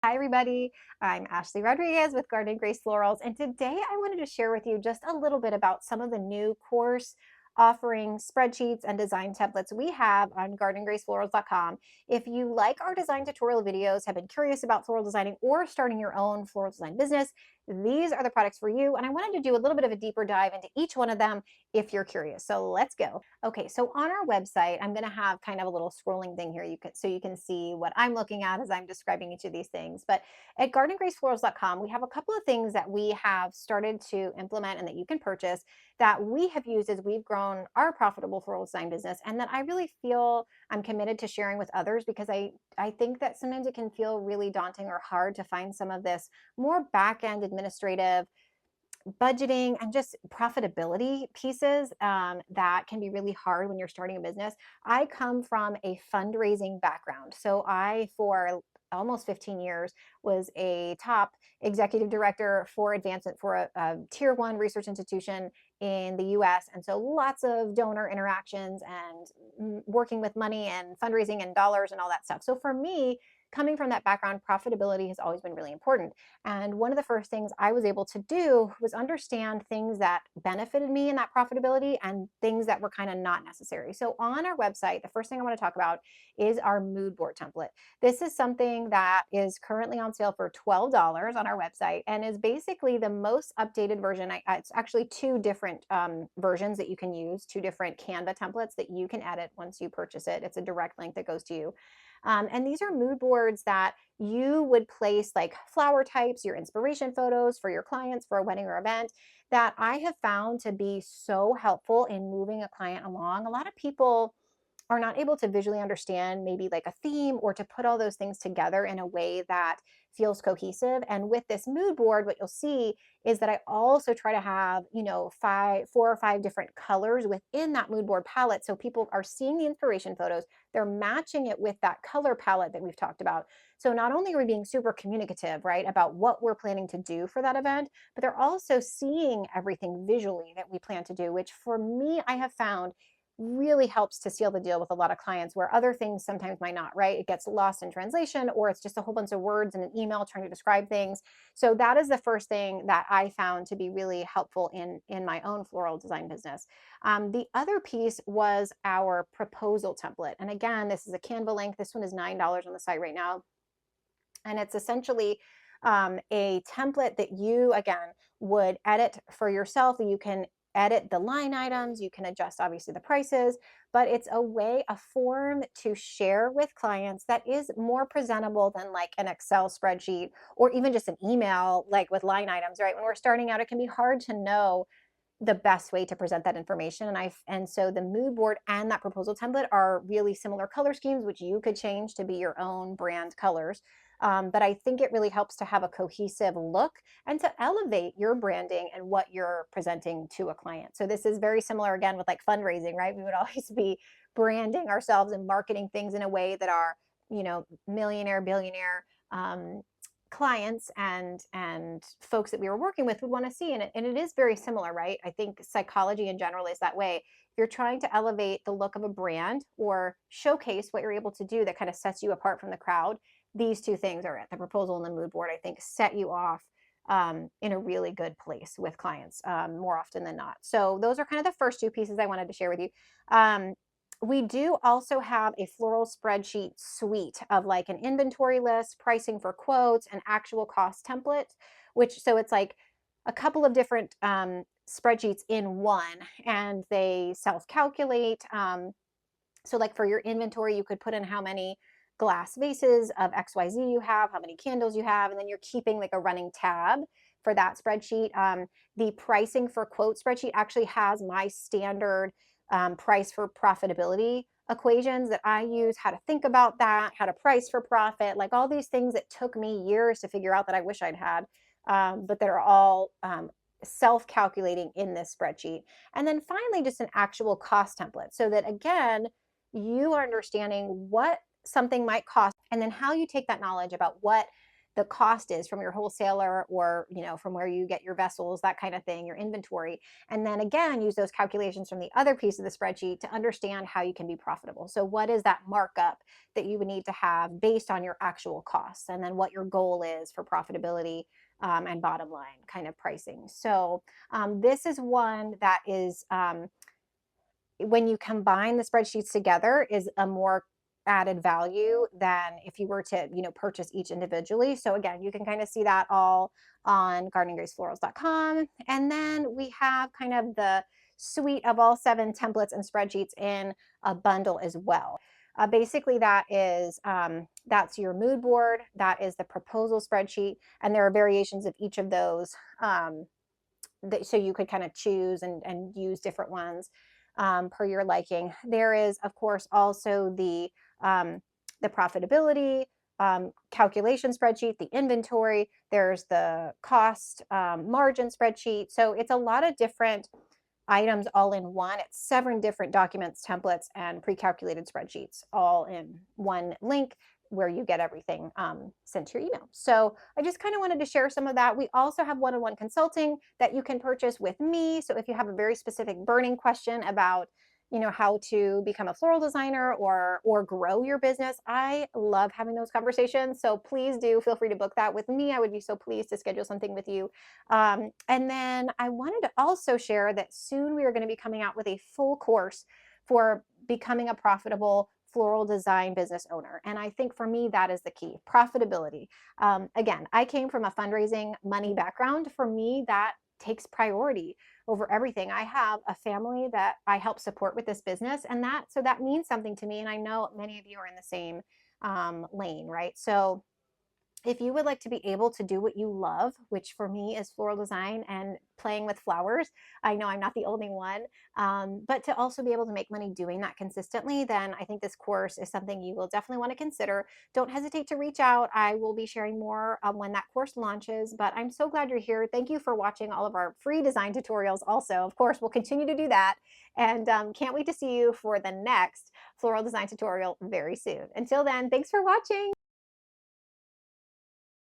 Hi, everybody. I'm Ashley Rodriguez with Garden Grace Florals, and today I wanted to share with you just a little bit about some of the new course offering spreadsheets and design templates we have on gardengraceflorals.com. If you like our design tutorial videos, have been curious about floral designing, or starting your own floral design business, these are the products for you. And I wanted to do a little bit of a deeper dive into each one of them if you're curious. So let's go. Okay, so on our website, I'm going to have kind of a little scrolling thing here so you can see what I'm looking at as I'm describing each of these things. But at gardengraceflorals.com, we have a couple of things that we have started to implement and that you can purchase that we have used as we've grown our profitable floral design business, and that I really feel I'm committed to sharing with others, because I think that sometimes it can feel really daunting or hard to find some of this more back-end administrative budgeting and just profitability pieces that can be really hard when you're starting a business. I come from a fundraising background. So I, for almost 15 years, was a top executive director for advancement for a tier one research institution in the US. And so lots of donor interactions and working with money and fundraising and dollars and all that stuff. So for me, coming from that background, profitability has always been really important. And one of the first things I was able to do was understand things that benefited me in that profitability and things that were kind of not necessary. So on our website, the first thing I want to talk about is our mood board template. This is something that is currently on sale for $12 on our website, and is basically the most updated version. It's actually two different versions that you can use, two different Canva templates that you can edit once you purchase it. It's a direct link that goes to you. And these are mood boards that you would place like flower types, your inspiration photos for your clients for a wedding or event, that I have found to be so helpful in moving a client along. A lot of people are not able to visually understand maybe like a theme, or to put all those things together in a way that feels cohesive. And with this mood board, what you'll see is that I also try to have, four or five different colors within that mood board palette. So people are seeing the inspiration photos, they're matching it with that color palette that we've talked about. So not only are we being super communicative, right, about what we're planning to do for that event, but they're also seeing everything visually that we plan to do, which for me, I have found really helps to seal the deal with a lot of clients, where other things sometimes might not, right? It gets lost in translation, or it's just a whole bunch of words in an email trying to describe things. So that is the first thing that I found to be really helpful in my own floral design business. The other piece was our proposal template. And again, this is a Canva link. This one is $9 on the site right now. And it's essentially a template that you, again, would edit for yourself. You can edit the line items, you can adjust obviously the prices, but it's a way, a form to share with clients that is more presentable than like an Excel spreadsheet, or even just an email like with line items, right? When we're starting out, it can be hard to know the best way to present that information. And so the mood board and that proposal template are really similar color schemes, which you could change to be your own brand colors. But I think it really helps to have a cohesive look and to elevate your branding and what you're presenting to a client. So this is very similar again with like fundraising, right? We would always be branding ourselves and marketing things in a way that are, millionaire, billionaire clients and folks that we were working with would want to see. And it is very similar, right? I think psychology in general is that way. If you're trying to elevate the look of a brand or showcase what you're able to do that kind of sets you apart from the crowd, these two things are it. The proposal and the mood board, I think, set you off in a really good place with clients more often than not. So those are kind of the first two pieces I wanted to share with you. We do also have a floral spreadsheet suite of like an inventory list, pricing for quotes, and actual cost template, so it's like a couple of different spreadsheets in one, and they self-calculate. So like for your inventory, you could put in how many glass vases of XYZ you have, how many candles you have, and then you're keeping like a running tab for that spreadsheet. The pricing for quote spreadsheet actually has my standard price for profitability equations that I use, how to think about that, how to price for profit, like all these things that took me years to figure out that I wish I'd had, but that are all self-calculating in this spreadsheet. And then finally, just an actual cost template, so that again, you are understanding what something might cost, and then how you take that knowledge about what the cost is from your wholesaler, or from where you get your vessels, that kind of thing, your inventory. And then again, use those calculations from the other piece of the spreadsheet to understand how you can be profitable. So what is that markup that you would need to have based on your actual costs, and then what your goal is for profitability, and bottom line kind of pricing. So this is one that is, when you combine the spreadsheets together, is a more added value than if you were to purchase each individually. So again, you can kind of see that all on gardengraceflorals.com. And then we have kind of the suite of all 7 templates and spreadsheets in a bundle as well. Basically, that's your mood board, that is the proposal spreadsheet, and there are variations of each of those, so you could kind of choose and use different ones per your liking. There is, of course, also the profitability calculation spreadsheet, the inventory. There's the cost margin spreadsheet. So it's a lot of different items all in one. It's 7 different documents, templates, and pre-calculated spreadsheets all in one link where you get everything sent to your email. So I just kind of wanted to share some of that. We also have one-on-one consulting that you can purchase with me. So if you have a very specific burning question about how to become a floral designer or grow your business, I love having those conversations. So please do feel free to book that with me. I would be so pleased to schedule something with you. And then I wanted to also share that soon we are going to be coming out with a full course for becoming a profitable floral design business owner. And I think for me, that is the key: profitability. Again, I came from a fundraising money background. For me, that takes priority over everything. I have a family that I help support with this business, and that means something to me. And I know many of you are in the same lane, right? So if you would like to be able to do what you love, which for me is floral design and playing with flowers, I know I'm not the only one, but to also be able to make money doing that consistently, then I think this course is something you will definitely want to consider. Don't hesitate to reach out. I will be sharing more when that course launches, but I'm so glad you're here. Thank you for watching all of our free design tutorials also. Of course, we'll continue to do that, and can't wait to see you for the next floral design tutorial very soon. Until then, thanks for watching.